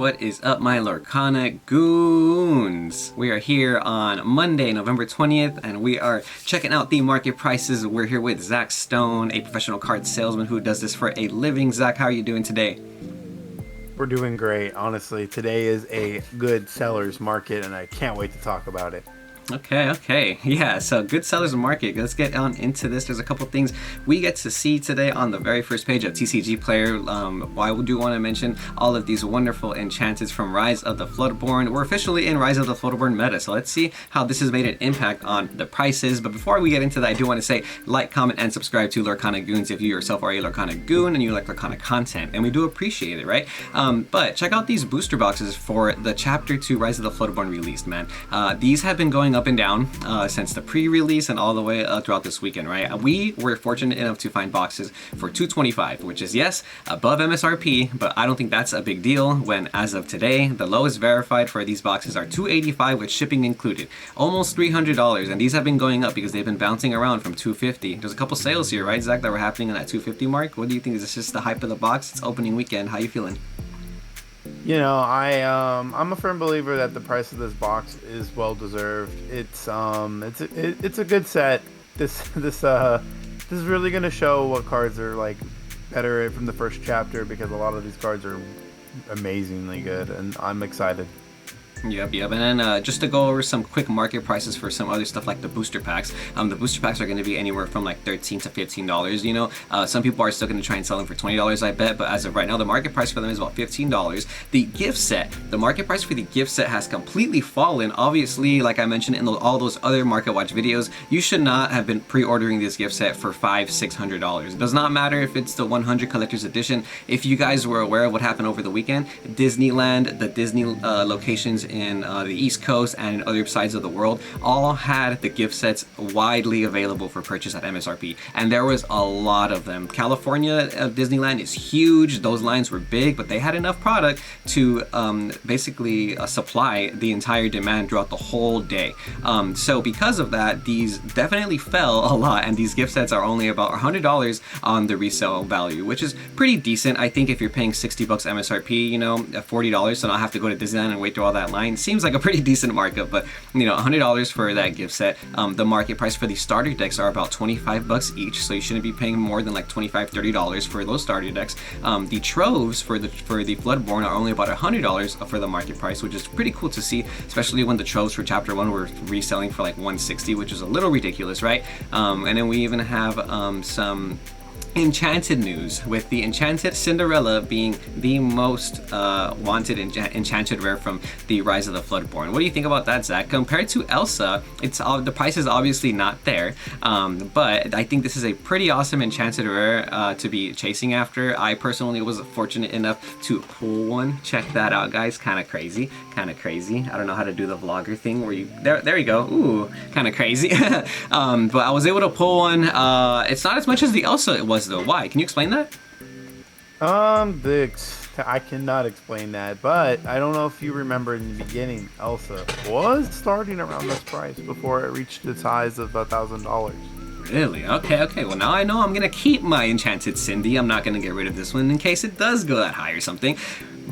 What is up, my Lorcana Goons? We are here on Monday, November 20th, and we are checking out the market prices. We're here with Zach Stone, a professional card salesman who does this for a living. Zach, how are you doing today? We're doing great, honestly. Today is a good seller's market, and I can't wait to talk about it. Okay. Yeah, so good sellers market. Let's get on into this. There's a couple things we get to see today on the very first page of TCG Player. I do want to mention all of these wonderful enchanteds from Rise of the FLOODBORN. We're officially in Rise of the FLOODBORN meta, so let's see how this has made an impact on the prices. But before we get into that, I do want to say like, comment, and subscribe to Lorcana Goons if you yourself are a Lorcana Goon and you like Lorcana content, and we do appreciate it, right? But check out these booster boxes for the Chapter 2 Rise of the FLOODBORN released, man. These have been going up and down since the pre-release and all the way throughout this weekend, right? We were fortunate enough to find boxes for $225, which is, yes, above MSRP, but I don't think that's a big deal when, as of today, the lowest verified for these boxes are $285 with shipping included. Almost $300, and these have been going up because they've been bouncing around from $250. There's a couple sales here, right, Zach, that were happening on that $250 mark. What do you think? Is this just the hype of the box? It's opening weekend. How you feeling? You know, I'm a firm believer that the price of this box is well deserved. It's a good set. This is really gonna show what cards are like better from the first chapter, because a lot of these cards are amazingly good, and I'm excited. Yep. And then just to go over some quick market prices for some other stuff like the booster packs. The booster packs are going to be anywhere from like $13 to $15. You know, some people are still going to try and sell them for $20, I bet. But as of right now, the market price for them is about $15. The gift set, the market price for the gift set has completely fallen. Obviously, like I mentioned in all those other Market Watch videos, you should not have been pre-ordering this gift set for $500-600. It does not matter if it's the 100 Collector's Edition. If you guys were aware of what happened over the weekend, Disneyland, the Disney locations in the East Coast and in other sides of the world all had the gift sets widely available for purchase at MSRP, and there was a lot of them. California Disneyland is huge. Those lines were big, but they had enough product to basically supply the entire demand throughout the whole day. So because of that, these definitely fell a lot, and these gift sets are only about $100 on the resale value, which is pretty decent. I think if you're paying $60 MSRP, you know, $40, so not have to go to Disneyland and wait through all that line, seems like a pretty decent markup. But you know, $100 for that gift set. The market price for these starter decks are about $25 each, so you shouldn't be paying more than like $25-30 for those starter decks. The troves for the FLOODBORN are only about $100 for the market price, which is pretty cool to see, especially when the troves for Chapter 1 were reselling for like $160, which is a little ridiculous, right? And then we even have some Enchanted news, with the Enchanted Cinderella being the most wanted Enchanted rare from the Rise of the FLOODBORN. What do you think about that, Zach? Compared to Elsa, the price is obviously not there, but I think this is a pretty awesome Enchanted rare to be chasing after. I personally was fortunate enough to pull one. Check that out, guys. Kind of crazy. I don't know how to do the vlogger thing where you there you go. Ooh, kind of crazy. But I was able to pull one. It's not as much as the Elsa it was though. Why? Can you explain that? I cannot explain that, but I don't know if you remember in the beginning, Elsa was starting around this price before it reached its highs of $1,000. Really? Okay. Well, now I know I'm gonna keep my Enchanted Cindy. I'm not gonna get rid of this one in case it does go that high or something.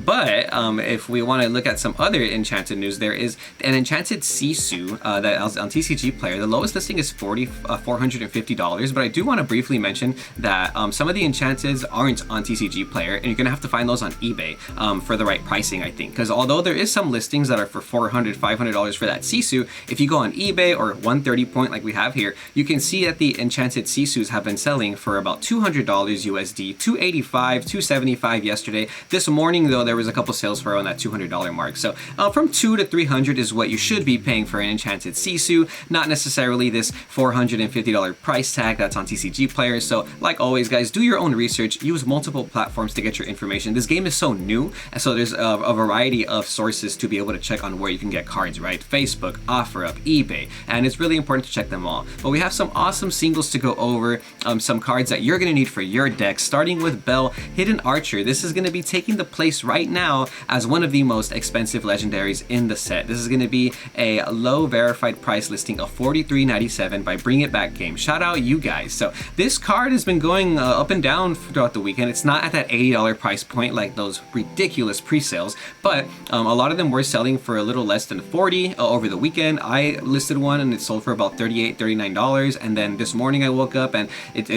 But if we want to look at some other Enchanted news, there is an Enchanted Sisu that is on TCG Player. The lowest listing is $450, but I do want to briefly mention that some of the Enchanteds aren't on TCG Player, and you're going to have to find those on eBay for the right pricing, I think. Because although there is some listings that are for $400, $500 for that Sisu, if you go on eBay or 130 point like we have here, you can see that the Enchanted Sisus have been selling for about $200 USD, $285, $275 yesterday. This morning, though, there was a couple sales for around that $200 mark. So from $200 to $300 is what you should be paying for an Enchanted Sisu, not necessarily this $450 price tag that's on TCG Player. So like always, guys, do your own research. Use multiple platforms to get your information. This game is so new, and so there's a variety of sources to be able to check on where you can get cards, right? Facebook, OfferUp, eBay, and it's really important to check them all. But we have some awesome singles to go over, some cards that you're going to need for your deck, starting with Belle, Hidden Archer. This is going to be taking the place right right now as one of the most expensive legendaries in the set. This is going to be a low verified price listing of $43.97 by Bring It Back Game. Shout out you guys. So this card has been going up and down throughout the weekend. It's not at that $80 price point like those ridiculous pre-sales, but a lot of them were selling for a little less than $40 over the weekend. I listed one and it sold for about $38, $39, and then this morning I woke up and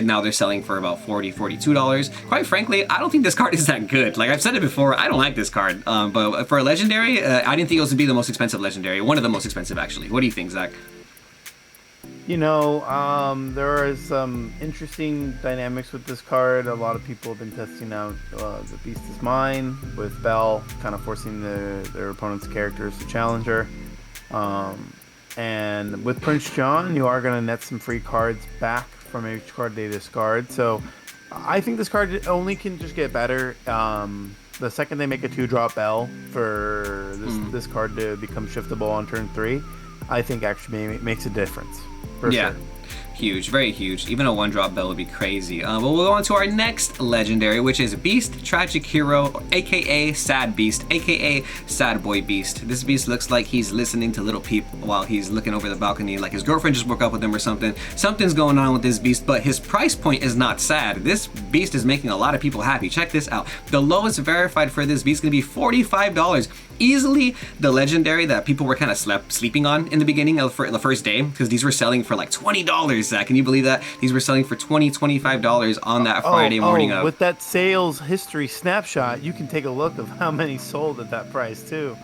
now they're selling for about $40, $42. Quite frankly, I don't think this card is that good. Like I've said it before, I don't like this card, but for a legendary, I didn't think it was to be the most expensive legendary. One of the most expensive, actually. What do you think, Zach? You know, there are some interesting dynamics with this card. A lot of people have been testing out the Beast is Mine with Belle, kind of forcing their opponent's characters to challenge her. And with Prince John, you are going to net some free cards back from each card they discard. So I think this card only can just get better. The second they make a 2-drop Belle for this card to become shiftable on turn 3, I think actually makes a difference. For sure. Huge, very huge. Even a 1-drop Bell would be crazy. But we'll go on to our next legendary, which is Beast Tragic Hero, aka Sad Beast, aka Sad Boy Beast. This beast looks like he's listening to Little Peep while he's looking over the balcony, like his girlfriend just broke up with him or something. Something's going on with this beast, but his price point is not sad. This beast is making a lot of people happy. Check this out. The lowest verified for this beast is going to be $45. Easily the legendary that people were kind of sleeping on in the beginning of the first day, because these were selling for like $20. Zach, can you believe that? These were selling for $20, $25 on that Friday morning of. With that sales history snapshot, you can take a look of how many sold at that price too.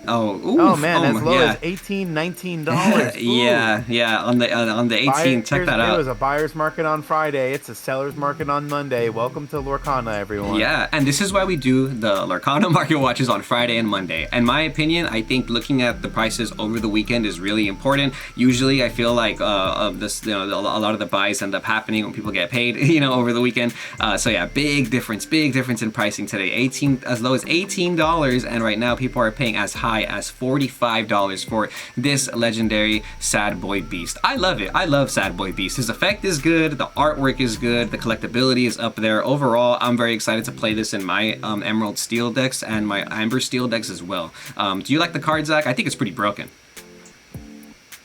Oh man, as low as $18, $19. yeah. On the 18, check that out. It was a buyer's market on Friday. It's a seller's market on Monday. Welcome to Lorcana, everyone. Yeah, and this is why we do the Lorcana market watches on Friday and Monday. In my opinion, I think looking at the prices over the weekend is really important. Usually, I feel like a lot of the buys end up happening when people get paid, over the weekend. So yeah, big difference in pricing today. As low as $18, and right now people are paying as high as $45 for this legendary Sad Boy Beast. I love it. I love Sad Boy Beast. His effect is good, the artwork is good, the collectability is up there. Overall, I'm very excited to play this in my Emerald Steel decks and my Amber Steel decks as well. Do you like the card, Zach? I think it's pretty broken.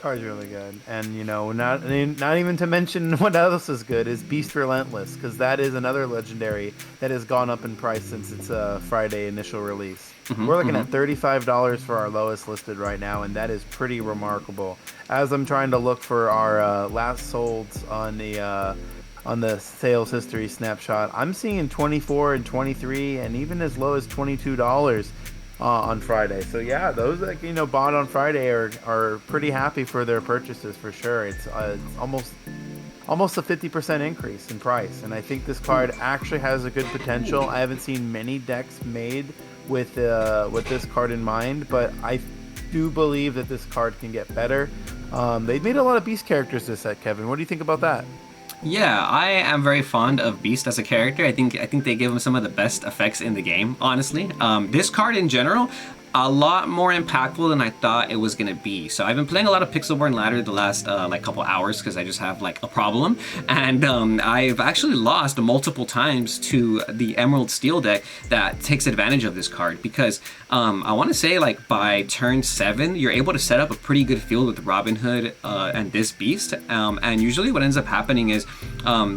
Card's really good, and not even to mention what else is good is Beast Relentless, because that is another legendary that has gone up in price since its Friday initial release. We're looking at $35 for our lowest listed right now, and that is pretty remarkable. As I'm trying to look for our last solds on the sales history snapshot, I'm seeing 24 and 23, and even as low as $22 on Friday. So yeah, those that bought on Friday are pretty happy for their purchases for sure. It's almost a 50% increase in price, and I think this card actually has a good potential. I haven't seen many decks made with this card in mind, but I do believe that this card can get better. They've made a lot of Beast characters this set, Kevin. What do you think about that? Yeah, I am very fond of Beast as a character. I think they give him some of the best effects in the game, honestly. This card in general, a lot more impactful than I thought it was gonna be. So I've been playing a lot of Pixelborn Ladder the last couple hours because I just have like a problem, and I've actually lost multiple times to the Emerald Steel deck that takes advantage of this card, because I want to say like by turn 7 you're able to set up a pretty good field with Robin Hood and this Beast, and usually what ends up happening is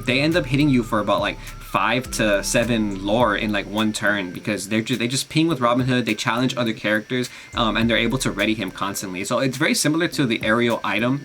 they end up hitting you for about like 5 to 7 lore in like one turn, because they just ping with Robin Hood, they challenge other characters, and they're able to ready him constantly. So it's very similar to the Ariel item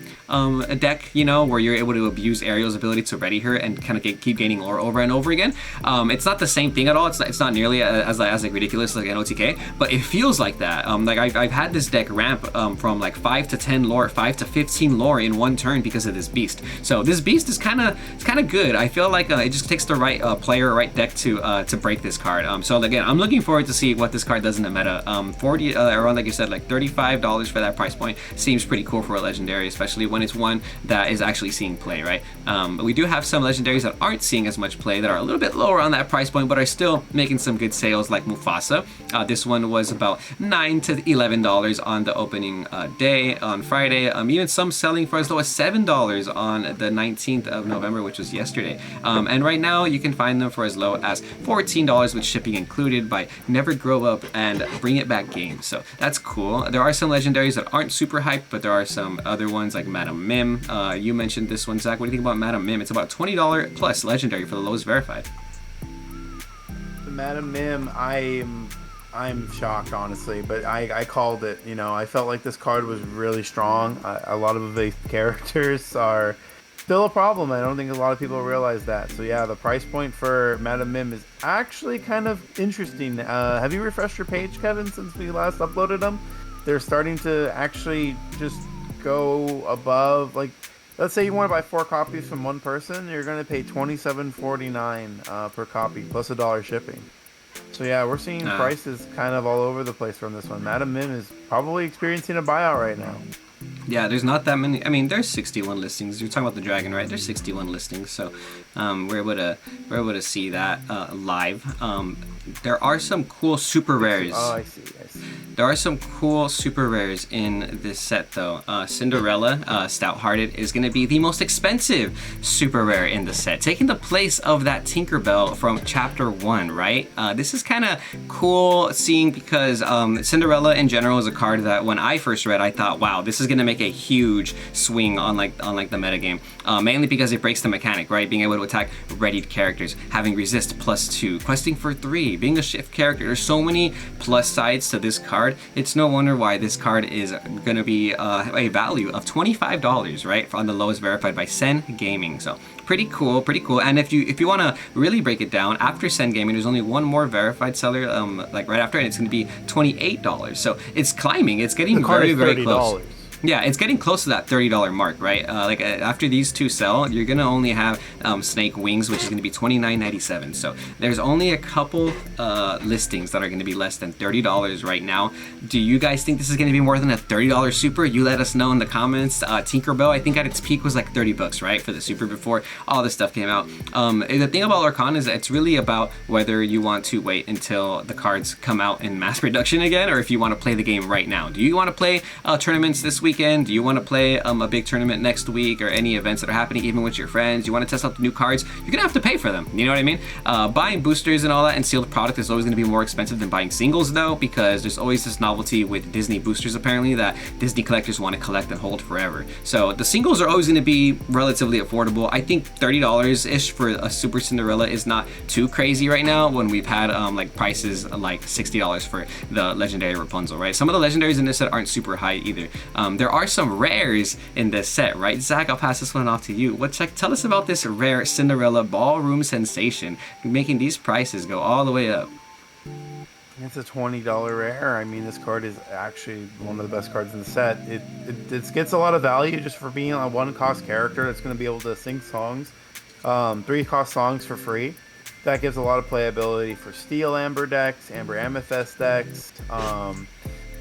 deck, where you're able to abuse Ariel's ability to ready her and kind of keep gaining lore over and over again. It's not the same thing at all. It's not nearly as like ridiculous like an OTK, but it feels like that. Like I've had this deck ramp from like 5 to 10 lore, 5 to 15 lore in one turn because of this Beast. So this Beast is kind of good. I feel like it just takes the right player, right deck to break this card. So again, I'm looking forward to see what this card does in the meta. 40 around, like you said, like $35 for that price point seems pretty cool for a legendary, especially when it's one that is actually seeing play, right? But we do have some legendaries that aren't seeing as much play, that are a little bit lower on that price point, but are still making some good sales, like Mufasa. This one was about $9 to $11 on the opening day on Friday. Even some selling for as low as $7 on the 19th of November, which was yesterday. And right now you can find find them for as low as $14 with shipping included by Never Grow Up and Bring It Back Games. So that's cool. There are some legendaries that aren't super hyped, but there are some other ones like Madam Mim. You mentioned this one, Zach. What do you think about Madam Mim? It's about $20 plus legendary for the lowest verified. The Madam Mim, I'm shocked, honestly, but I called it. You know, I felt like this card was really strong. A lot of the characters are still a problem. I don't think a lot of people realize that. So yeah, the price point for Madam Mim is actually kind of interesting. Have you refreshed your page, Kevin, since we last uploaded them? They're starting to actually just go above, like, let's say you want to buy 4 copies from one person, you're going to pay $27.49 per copy, plus $1 shipping. So yeah, we're seeing prices kind of all over the place from this one. Madam Mim is probably experiencing a buyout right now. Yeah, there's not that many. I mean, there's 61 listings. You're talking about the dragon, right? There's 61 listings, so we're able to see that live. There are some cool super rares. Oh, I see. There are some cool super rares in this set, though. Cinderella, Stout-Hearted, is going to be the most expensive super rare in the set, taking the place of that Tinkerbell from Chapter 1, right? This is kind of cool seeing because Cinderella in general is a card that when I first read, I thought, wow, this is going to make a huge swing on like the metagame. Mainly because it breaks the mechanic, right? Being able to attack readied characters, having resist +2, questing for 3, being a shift character. There's so many plus sides to this card. It's no wonder why this card is going to be a value of $25, right? On the lowest verified by Sen Gaming. So pretty cool. And if you want to really break it down, after Sen Gaming, there's only one more verified seller, like right after, and it's going to be $28. So it's climbing. It's getting very close. Yeah, it's getting close to that $30 mark, right? After these two sell, you're gonna only have Snake Wings, which is gonna be $29.97. So there's only a couple listings that are gonna be less than $30 right now. Do you guys think this is gonna be more than a $30 super? You let us know in the comments. Tinkerbell, I think at its peak was like $30, right, for the super before all this stuff came out. The thing about Lorcana is that it's really about whether you want to wait until the cards come out in mass production again, or if you want to play the game right now. Do you want to play tournaments this weekend? Do you want to play a big tournament next week, or any events that are happening even with your friends? You want to test out the new cards? You're gonna have to pay for them. You know what I mean? Buying boosters and all that and sealed product is always going to be more expensive than buying singles, though, because there's always this novelty with Disney boosters apparently that Disney collectors want to collect and hold forever. So the singles are always going to be relatively affordable. I think $30-ish for a Super Cinderella is not too crazy right now when we've had like prices like $60 for the legendary Rapunzel, right? Some of the legendaries in this set aren't super high either. There are some rares in this set, right? Zach, I'll pass this one off to you. Tell us about this rare Cinderella Ballroom Sensation, making these prices go all the way up. It's a $20 rare. I mean, this card is actually one of the best cards in the set. It gets a lot of value just for being a one-cost character that's going to be able to sing songs, 3-cost songs for free. That gives a lot of playability for Steel Amber decks, Amber Amethyst decks.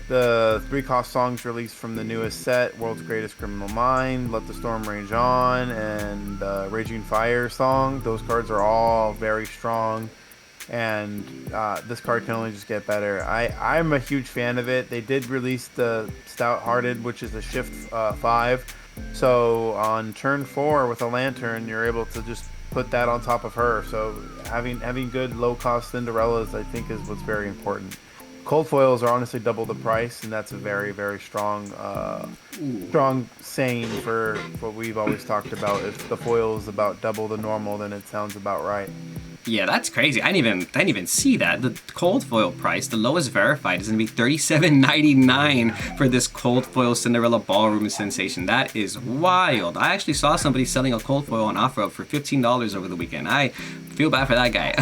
The 3-cost songs released from the newest set, World's Greatest Criminal Mind, Let the Storm Rage On, and Raging Fire song. Those cards are all very strong, and this card can only just get better. I'm a huge fan of it. They did release the Stout-Hearted, which is a shift 5. So on turn 4 with a Lantern, you're able to just put that on top of her. So having good low-cost Cinderellas, I think, is what's very important. Cold foils are honestly double the price, and that's a very, very strong saying for what we've always talked about. If the foil is about double the normal, then it sounds about right. Yeah, that's crazy. I didn't even see that. The cold foil price, the lowest verified, is going to be $37.99 for this cold foil Cinderella Ballroom Sensation. That is wild. I actually saw somebody selling a cold foil on OfferUp for $15 over the weekend. I feel bad for that guy.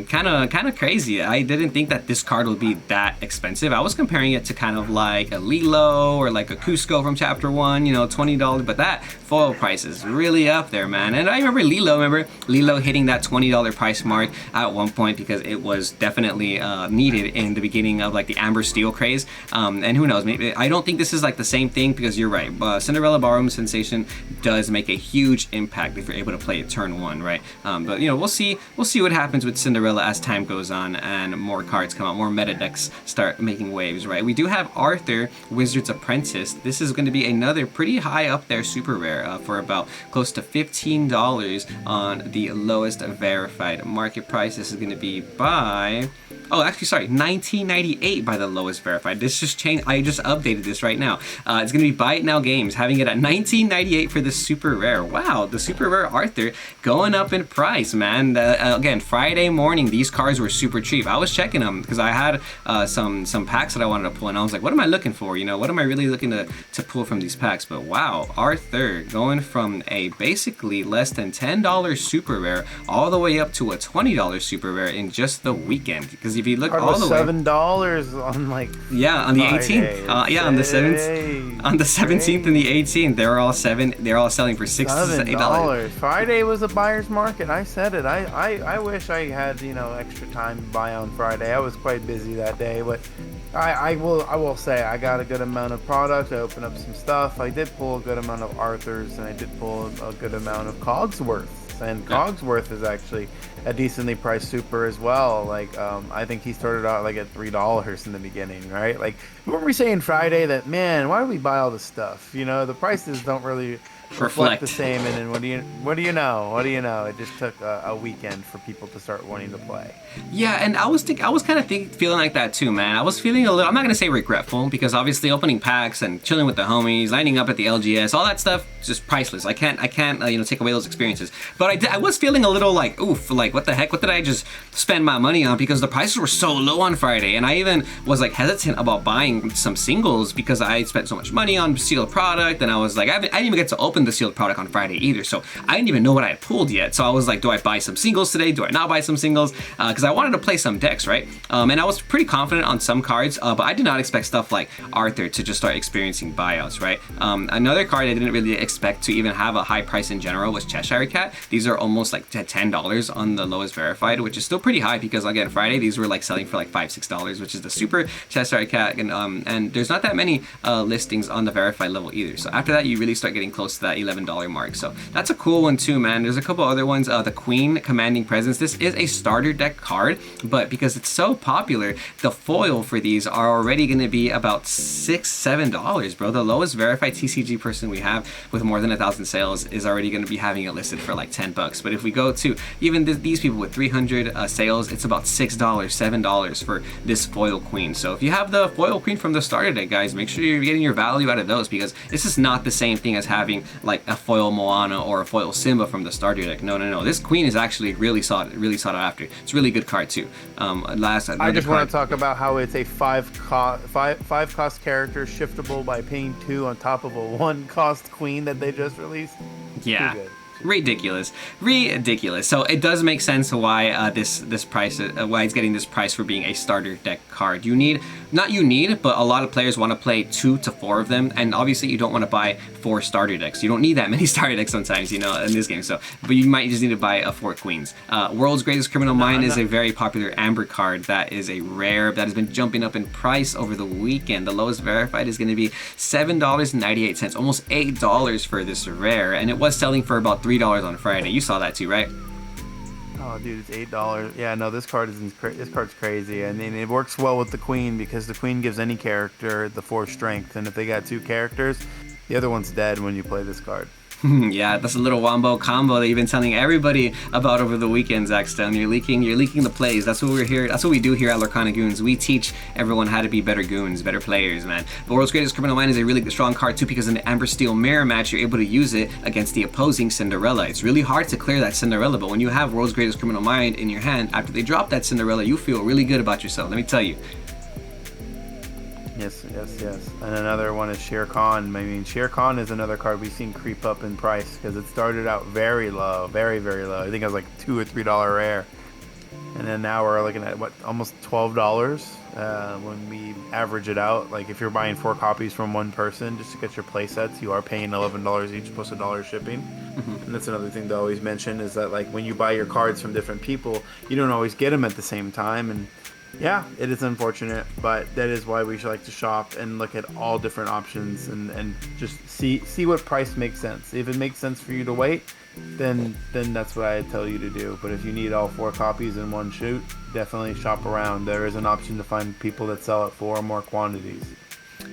Kind of crazy. I didn't think that this card would be that expensive. I was comparing it to kind of like a Lilo or like a Cusco from Chapter 1, you know, $20, but that foil price is really up there, man. And I remember Lilo hitting that $20 price mark at one point because it was definitely needed in the beginning of like the Amber Steel craze. And who knows, maybe I don't think this is like the same thing, because you're right. Cinderella Ballroom Sensation does make a huge impact if you're able to play it turn 1, right? But you we'll see what happens with Cinderella as time goes on and more cards come out, more meta decks start making waves, right? We do have Arthur, Wizard's Apprentice. This is going to be another pretty high up there super rare for about close to $15 on the lowest verified market price. This is going to be by, oh, actually, sorry, $19.98 by the lowest verified. This just changed. I just updated this right now. It's going to be Buy It Now Games, having it at $19.98 for the super rare. Wow, the super rare Arthur going up in price, man. Again, Friday morning, these cards were super cheap. I was checking them because I had some packs that I wanted to pull, and I was like, what am I looking for? You know, what am I really looking to pull from these packs? But wow, Arthur going from a basically less than $10 super rare all the way up to a $20 super rare in just the weekend. Because if you look all the way, $7 on like, yeah, on the 18th, yeah, on the 7th, on the 17th and the 18th, they're all selling for $6 to $8. Friday was a buyer's market. I said it. I wish I had, you know, extra time to buy on Friday. I was quite busy that day, but I will say I got a good amount of product. I opened up some stuff. I did pull a good amount of Arthurs, and I did pull a good amount of Cogsworths. And Cogsworth is actually a decently priced super as well. Like, I think he started out like at $3 in the beginning, right? Like, what were we saying Friday that, man, why do we buy all this stuff? You know, the prices don't really reflect the same. And then what do you know? It just took a weekend for people to start wanting to play. Yeah, and I was kind of feeling like that too, man. I was feeling a little, I'm not gonna say regretful, because obviously opening packs and chilling with the homies, lining up at the LGS, all that stuff, just priceless. I can't take away those experiences. But I was feeling a little like, oof, like what the heck? What did I just spend my money on? Because the prices were so low on Friday, and I even was like hesitant about buying some singles because I spent so much money on sealed product, and I was like, I didn't even get to open the sealed product on Friday either, so I didn't even know what I had pulled yet. So I was like, do I buy some singles today? Do I not buy some singles? Because I wanted to play some decks, right? And I was pretty confident on some cards, but I did not expect stuff like Arthur to just start experiencing buyouts, right? Another card I didn't really expect to even have a high price in general was Cheshire Cat. These are almost like $10 on the lowest verified, which is still pretty high because again, Friday these were like selling for like $5-6, which is the super Cheshire Cat, and there's not that many listings on the verified level either. So after that, you really start getting close to that $11 mark. So that's a cool one too, man. There's a couple other ones. The Queen Commanding Presence. This is a starter deck card, but because it's so popular, the foil for these are already going to be about $6-7, bro. The lowest verified TCG person we have with more than 1,000 sales is already going to be having it listed for like $10. But if we go to even these people with 300 sales, it's about $6, $7 for this foil Queen. So if you have the foil Queen from the starter deck, guys, make sure you're getting your value out of those, because this is not the same thing as having like a foil Moana or a foil Simba from the starter deck. No. This Queen is actually really sought after. It's a really good card too. I just want to talk about how it's a five cost character shiftable by paying 2 on top of a 1 cost Queen that they just released. Yeah. Ridiculous. So it does make sense why this price, why it's getting this price for being a starter deck card. But a lot of players want to play 2 to 4 of them, and obviously you don't want to buy 4 starter decks. You don't need that many starter decks sometimes, in this game. So, but you might just need to buy 4 Queens. World's Greatest Criminal Mind is a very popular Amber card that is a rare that has been jumping up in price over the weekend. The lowest verified is going to be $7.98, almost $8 for this rare, and it was selling for about $3 on Friday. You saw that too, right? Oh, dude, it's $8. Yeah, no, this card's crazy. I mean, it works well with the Queen because the Queen gives any character the 4 strength, and if they got 2 characters, the other one's dead when you play this card. Yeah, that's a little wombo combo that you've been telling everybody about over the weekend, Zach Stone. You're leaking the plays. That's what we're here. That's what we do here at Lorcana Goons. We teach everyone how to be better goons, better players, man. The World's Greatest Criminal Mind is a really strong card too, because in the Amber Steel Mirror match, you're able to use it against the opposing Cinderella. It's really hard to clear that Cinderella, but when you have World's Greatest Criminal Mind in your hand, after they drop that Cinderella, you feel really good about yourself. Let me tell you. Yes. And another one is Shere Khan. I mean, Shere Khan is another card we've seen creep up in price because it started out very low, very low. I think it was like $2 or $3 rare, and then now we're looking at almost $12 when we average it out. Like if you're buying 4 copies from one person just to get your play sets, you are paying $11 each plus $1 shipping. And that's another thing to always mention is that like when you buy your cards from different people, you don't always get them at the same time. And yeah, it is unfortunate, but that is why we should like to shop and look at all different options and just see what price makes sense. If it makes sense for you to wait, then that's what I tell you to do. But if you need all 4 copies in one shoot, definitely shop around. There is an option to find people that sell it for more quantities.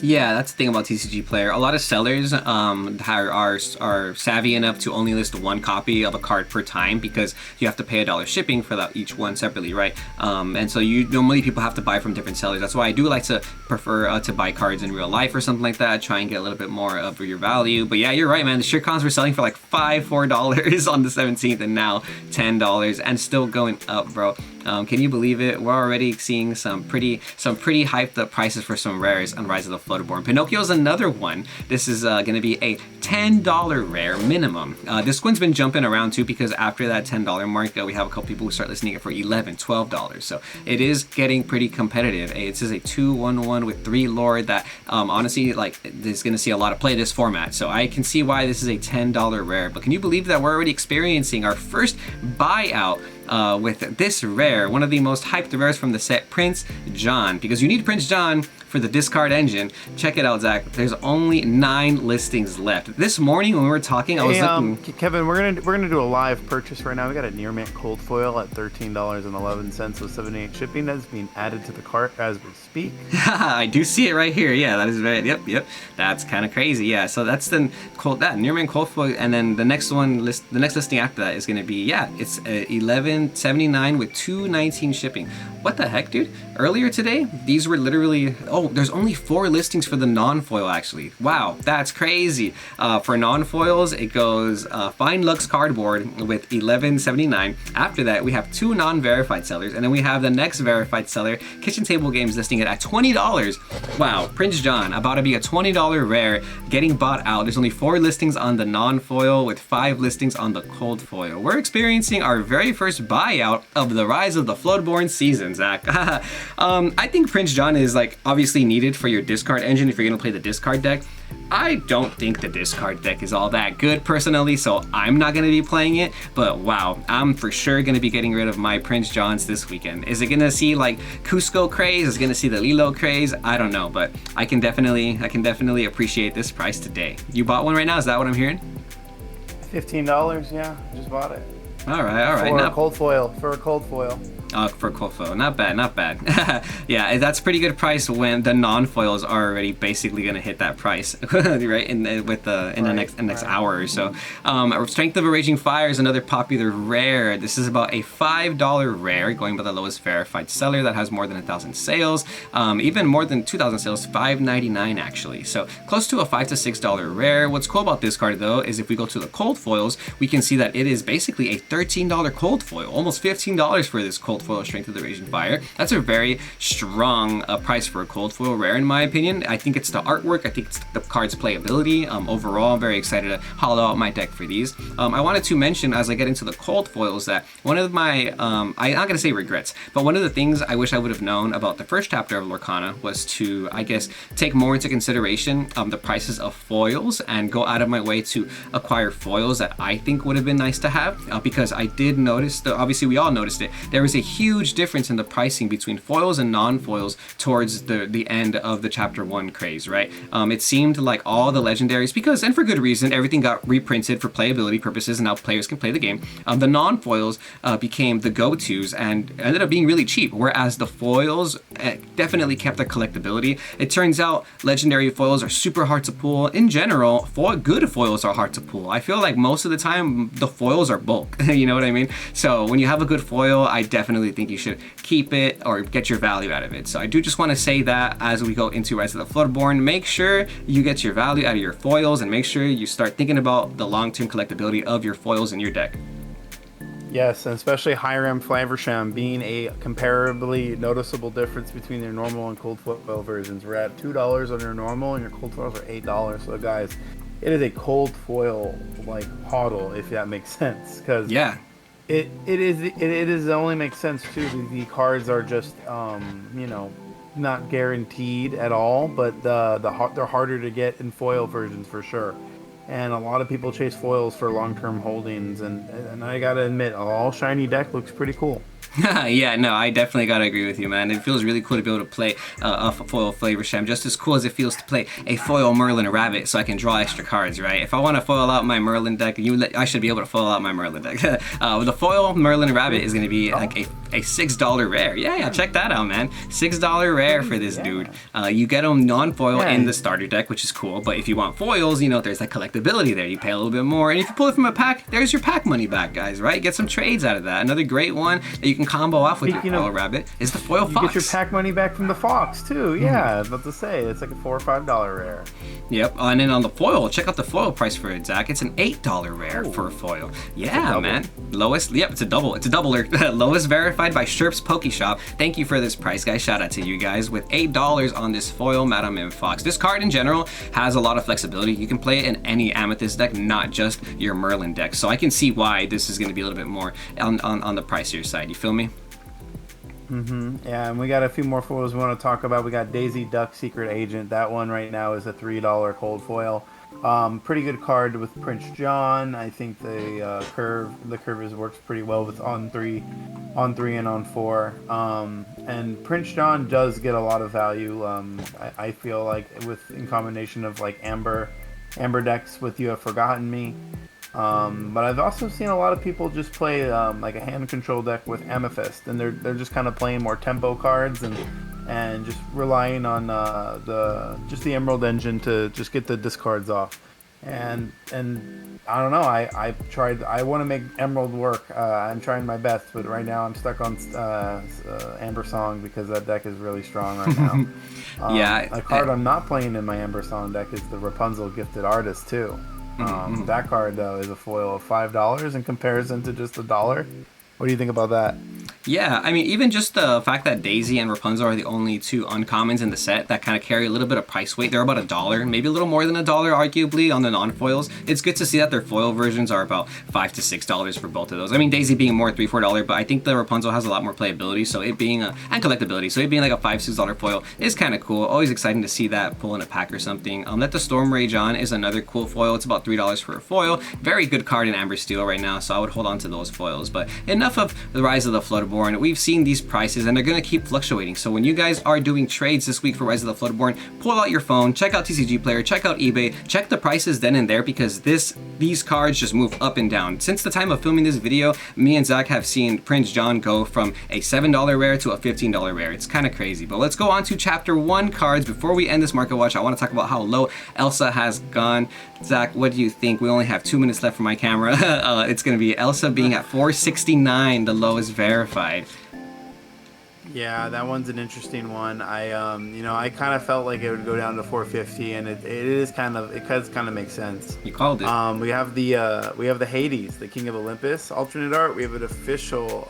Yeah, that's the thing about TCG Player. A lot of sellers are savvy enough to only list 1 copy of a card per time because you have to pay $1 shipping for that each one separately, right? And so normally people have to buy from different sellers. That's why I do like to prefer to buy cards in real life or something like that. Try and get a little bit more of your value. But yeah, you're right, man. The Shirkons were selling for like $4 on the 17th, and now $10 and still going up, bro. Can you believe it? We're already seeing some pretty hyped up prices for some rares on Rise of the FLOODBORN. Pinocchio's another one. This is going to be a $10 rare minimum. This one's been jumping around too because after that $10 mark, we have a couple people who start listing it for $11, $12. So it is getting pretty competitive. This is a 2/1/1 with 3 Lord that honestly, like, is going to see a lot of play this format. So I can see why this is a $10 rare. But can you believe that we're already experiencing our first buyout with this rare, one of the most hyped rares from the set, Prince John, because you need Prince John for the discard engine. Check it out, Zach. There's only 9 listings left. This morning when we were talking, I was looking... Kevin, we're gonna do a live purchase right now. We got a near mint cold foil at $13.11 with 78 shipping. That's being added to the cart as we speak. I do see it right here. Yeah, that is right. Yep. That's kind of crazy. Yeah, so that's the near mint cold foil, and then the next listing after that is gonna be it's 11.79 with 2.19 shipping. What the heck, dude? Earlier today, these were literally... Oh, there's only 4 listings for the non-foil, actually. Wow, that's crazy. For non-foils, it goes Fine Lux Cardboard with $11.79. After that, we have 2 non-verified sellers, and then we have the next verified seller, Kitchen Table Games, listing it at $20. Wow, Prince John, about to be a $20 rare, getting bought out. There's only 4 listings on the non-foil with 5 listings on the cold foil. We're experiencing our very first buyout of the Rise of the FLOODBORN season, Zach. I think Prince John is, like, obviously needed for your discard engine if you're gonna play the discard deck. I don't think the discard deck is all that good personally, so I'm not gonna be playing it, but wow, I'm for sure gonna be getting rid of my Prince Johns this weekend. Is it gonna see like Cusco craze? Is it gonna see the Lilo craze? I don't know, but I can definitely appreciate this price today. You bought one right now? Is that what I'm hearing? $15, yeah, just bought it. All right. For a cold foil. For cold foil, not bad. Yeah, that's a pretty good price when the non-foils are already basically gonna hit that price, right? In the next hour or so. Strength of a Raging Fire is another popular rare. This is about a $5 rare, going by the lowest verified seller that has more than 1,000 sales, even more than 2,000 sales, $5.99 actually. So close to a $5 to $6 rare. What's cool about this card though is if we go to the cold foils, we can see that it is basically a $13 cold foil, almost $15 for this cold foil Strength of the Raging Fire. That's a very strong price for a cold foil rare in my opinion. I think it's the artwork, I think it's the card's playability. Overall, I'm very excited to hollow out my deck for these. I wanted to mention as I get into the cold foils that one of my, I'm not gonna say regrets, but one of the things I wish I would have known about the first chapter of Lorcana was to, I guess, take more into consideration the prices of foils and go out of my way to acquire foils that I think would have been nice to have, because I did notice, obviously we all noticed it, there was a huge difference in the pricing between foils and non-foils towards the end of the chapter 1 craze, right? It seemed like all the legendaries, because, and for good reason, everything got reprinted for playability purposes and now players can play the game. The non-foils became the go-tos and ended up being really cheap, whereas the foils definitely kept their collectability. It turns out legendary foils are super hard to pull. In general, good foils are hard to pull. I feel like most of the time the foils are bulk, you know what I mean? So when you have a good foil, I definitely think you should keep it or get your value out of it. So I do just want to say that as we go into Rise of the FLOODBORN, make sure you get your value out of your foils and make sure you start thinking about the long-term collectability of your foils in your deck. Yes, and especially Hiram Flaversham being a comparably noticeable difference between their normal and cold foil versions. We're at $2 on your normal and your cold foils are $8. So guys, it is a cold foil like hodl, if that makes sense, because yeah, it only makes sense too. The cards are just not guaranteed at all, but they're harder to get in foil versions for sure. And a lot of people chase foils for long-term holdings, and I gotta admit, all shiny deck looks pretty cool. Yeah, no, I definitely gotta agree with you, man. It feels really cool to be able to play a foil Flavor Sham, just as cool as it feels to play a foil Merlin Rabbit, so I can draw extra cards, right? If I want to foil out my Merlin deck, I should be able to foil out my Merlin deck. The foil Merlin Rabbit is gonna be like a $6 rare. Yeah, check that out, man. $6 rare for this dude. You get them non-foil in the starter deck, which is cool. But if you want foils, you know, there's that collectability there. You pay a little bit more, and if you pull it from a pack, there's your pack money back, guys. Right? Get some trades out of that. Another great one that you can combo off with your foil rabbit is the foil fox. You get your pack money back from the fox too. Yeah, I was about to say it's like a $4 or $5 rare. Yep, and then on the foil, check out the foil price for it, Zach. It's an $8 rare for a foil. Yeah, man. Lowest, yep, it's a double. It's a doubler. Lowest verified by Sherp's Pokeshop. Thank you for this price, guys. Shout out to you guys with $8 on this foil Madame M Fox. This card in general has a lot of flexibility. You can play it in any Amethyst deck, not just your Merlin deck. So I can see why this is going to be a little bit more on the pricier side. You feel me? Yeah, and we got a few more foils we want to talk about. We got Daisy Duck Secret Agent. That one right now is a $3 cold foil. Pretty good card with Prince John. I think the curve works pretty well with on 3 and on 4. And Prince John does get a lot of value. I feel like in combination of like Amber decks with You Have Forgotten Me. But I've also seen a lot of people just play like a hand control deck with Amethyst, and they're just kind of playing more tempo cards and just relying on the Emerald Engine to just get the discards off. And I don't know. I want to make Emerald work. I'm trying my best, but right now I'm stuck on Amber Song because that deck is really strong right now. A card I'm not playing in my Amber Song deck is the Rapunzel Gifted Artist too. That card though is a foil of $5 in comparison to just $1. What do you think about that? Yeah, I mean, even just the fact that Daisy and Rapunzel are the only two uncommons in the set that kind of carry a little bit of price weight. They're about $1, maybe a little more than $1, arguably, on the non-foils. It's good to see that their foil versions are about $5 to $6 for both of those. I mean, Daisy being more $3, $4, but I think the Rapunzel has a lot more playability, so it being and collectability. So it being like a $5, $6 foil is kind of cool. Always exciting to see that pull in a pack or something. Let the Storm Rage On is another cool foil. It's about $3 for a foil. Very good card in Amber Steel right now, so I would hold on to those foils. But enough of the Rise of the Floodborn. We've seen these prices and they're going to keep fluctuating. So when you guys are doing trades this week for Rise of the Floodborn, pull out your phone, check out TCG Player, check out eBay, check the prices then and there, because these cards just move up and down. Since the time of filming this video, me and Zach have seen Prince John go from a $7 rare to a $15 rare. It's kind of crazy. But let's go on to Chapter 1 cards. Before we end this market watch, I want to talk about how low Elsa has gone. Zach, what do you think? We only have 2 minutes left for my camera. It's going to be Elsa being at 469, the lowest verified. Yeah, that one's an interesting one. I kind of felt like it would go down to 450, and it kind of makes sense. You called it. We have the Hades, the King of Olympus alternate art. We have an official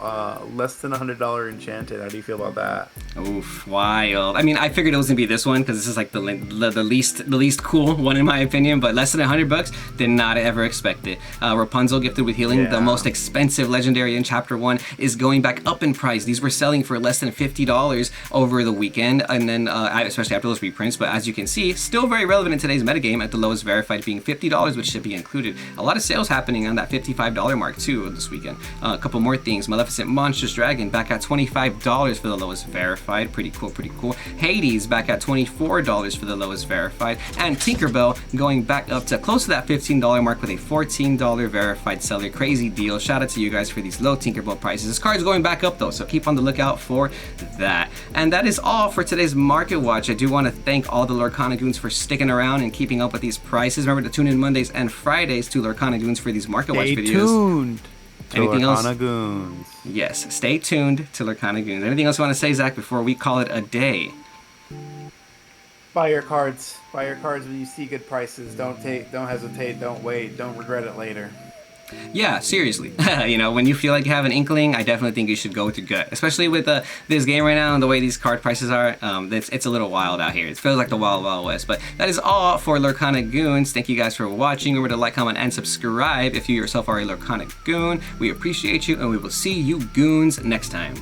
less than $100 Enchanted. How do you feel about that? Oof, wild. I mean, I figured it was gonna be this one because this is like the least cool one in my opinion. But less than $100, did not ever expect it. Rapunzel Gifted with Healing, the most expensive legendary in Chapter 1, is going back up in price. These were selling for less than $50 over the weekend, and then especially after those reprints. But as you can see, still very relevant in today's metagame, at the lowest verified being $50, which should be included. A lot of sales happening on that $55 mark too this weekend. A couple more things. Maleficent Monstrous Dragon back at $25 for the lowest verified. Pretty cool. Hades back at $24 for the lowest verified, and Tinkerbell going back up to close to that $15 mark with a $14 verified seller. Crazy deal. Shout out to you guys for these low Tinkerbell prices. This card's going back up though, so keep on the lookout for that. And that is all for today's market watch. I do want to thank all the Lorcana Goons for sticking around and keeping up with these prices. Remember to tune in Mondays and Fridays to Lorcana Goons for these market watch videos. Stay tuned to Anything Lorcana else? Goons. Yes, stay tuned to Lorcana Goons. Anything else you want to say, Zach, before we call it a day? Buy your cards. Buy your cards when you see good prices. Don't hesitate. Don't wait. Don't regret it later. Yeah, seriously. When you feel like you have an inkling, I definitely think you should go with your gut. Especially with this game right now and the way these card prices are, it's a little wild out here. It feels like the wild, wild west. But that is all for Lorcana Goons. Thank you guys for watching. Remember to like, comment, and subscribe if you yourself are a Lorcana Goon. We appreciate you, and we will see you goons next time.